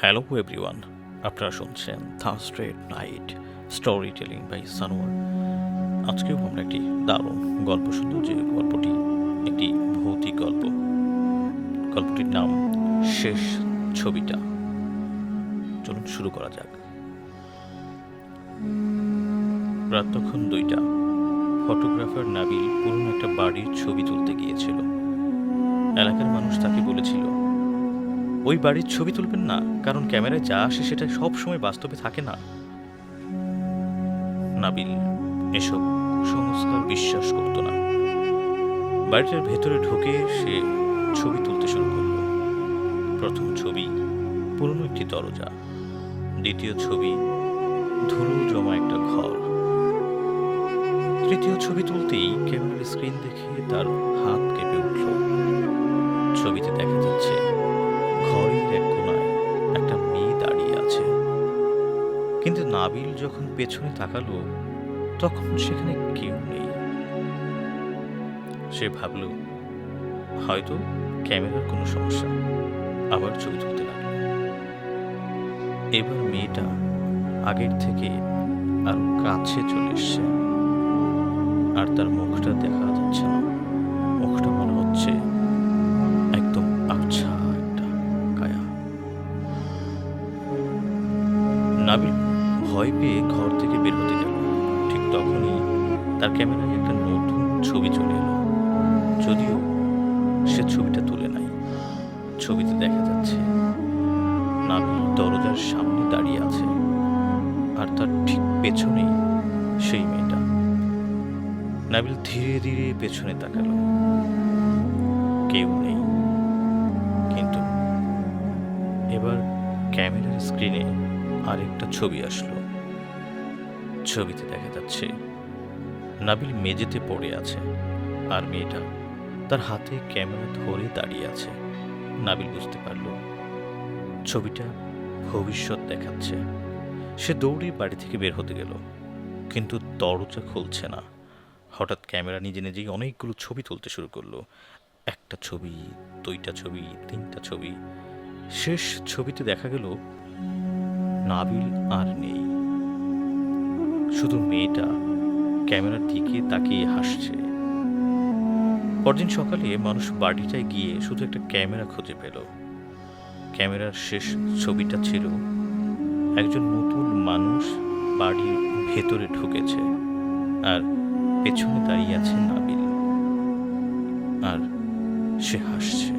Hello everyone, আপনারা শুনছেন Thursday night story telling by Sanowar. আজকেও আমরা একটি দারুণ গল্প শুনব, যে গল্পটি একটি ভৌতিক গল্প। গল্পটির নাম শেষ ছবিটা। চলুন শুরু করা যাক। রাত তখন 2টা। ফটোগ্রাফার নাবিল পুরনো একটা বাড়ির ছবি তুলতে গিয়েছিল। এলাকার মানুষ তাকে বলেছিল, ওই বাড়ির ছবি তুলবেন না, কারণ ক্যামেরায় যা আসে সেটা সব সময় বাস্তবে থাকে না। নাবিল এসব সংস্কার বিশ্বাস করত না। বাড়িটার ভেতরে ঢুকে সে ছবি তুলতে শুরু করল। প্রথম ছবি পুরনো একটি দরজা, দ্বিতীয় ছবি ধুলো জমা একটা ঘর, তৃতীয় ছবি তুলতেই ক্যামেরার স্ক্রিন দেখে তার হাত কেঁপে উঠল। ছবিতে দেখা যাচ্ছে ঘরের এক কোণায় একটা মেয়ে দাঁড়িয়ে আছে, কিন্তু নাবিল যখন পেছনে তাকালো তখন সেখানে কেউ নেই। সে ভাবল হয়তো ক্যামেরার কোনো সমস্যা, আবার ছবি তুলতে লাগলো। এবার মেয়েটা আগের থেকে আরো কাছে চলে এসছে, আর তার মুখটা দেখা যাচ্ছে না। মুখটা মনে হচ্ছে একদম আচ্ছা একটা কায়া। নাবিল ভয় পেয়ে ঘর থেকে বের হতে গেল। ঠিক তখনই তার ক্যামেরায় একটা নতুন ছবি চলে এলো, যদিও সে ছবিটা তুলে নাই। ছবিতে দেখা যাচ্ছে নাবিল দরজার সামনে দাঁড়িয়ে আছে, আর তার ঠিক পেছনেই সেই মেয়েটা। নাবিল ধীরে ধীরে পেছনে তাকালো, কেউ নেই। কিন্তু এবার ক্যামেরার স্ক্রিনে আরেকটা ছবি আসলো। ছবিতে দেখা যাচ্ছে নাবিল মেঝেতে পড়ে আছে, আর মেয়েটা তার হাতে ক্যামেরা ধরে দাঁড়িয়ে আছে। নাবিল বুঝতে পারল ছবিটা ভবিষ্যৎ দেখাচ্ছে। সে দৌড়ে বাড়ি থেকে বের হতে গেল, কিন্তু দরজা খুলছে না। হঠাৎ ক্যামেরা নিজে নিজেই অনেকগুলো ছবি তুলতে শুরু করলো। একটা ছবি, 2টা ছবি, 3টা ছবি। শেষ ছবিতে দেখা গেল নাবিল আর নেই, শুধু মেয়েটা ক্যামেরার দিকে তাকিয়ে হাসছে। পরদিন সকালে মানুষ বাড়িটায় গিয়ে শুধু একটা ক্যামেরা খুঁজে পেল। ক্যামেরার শেষ ছবিটা ছিল একজন নতুন মানুষ বাড়ির ভেতরে ঢুকেছে, আর পেছনে দাঁড়িয়ে আছে নাবিল, আর সে হাসছে।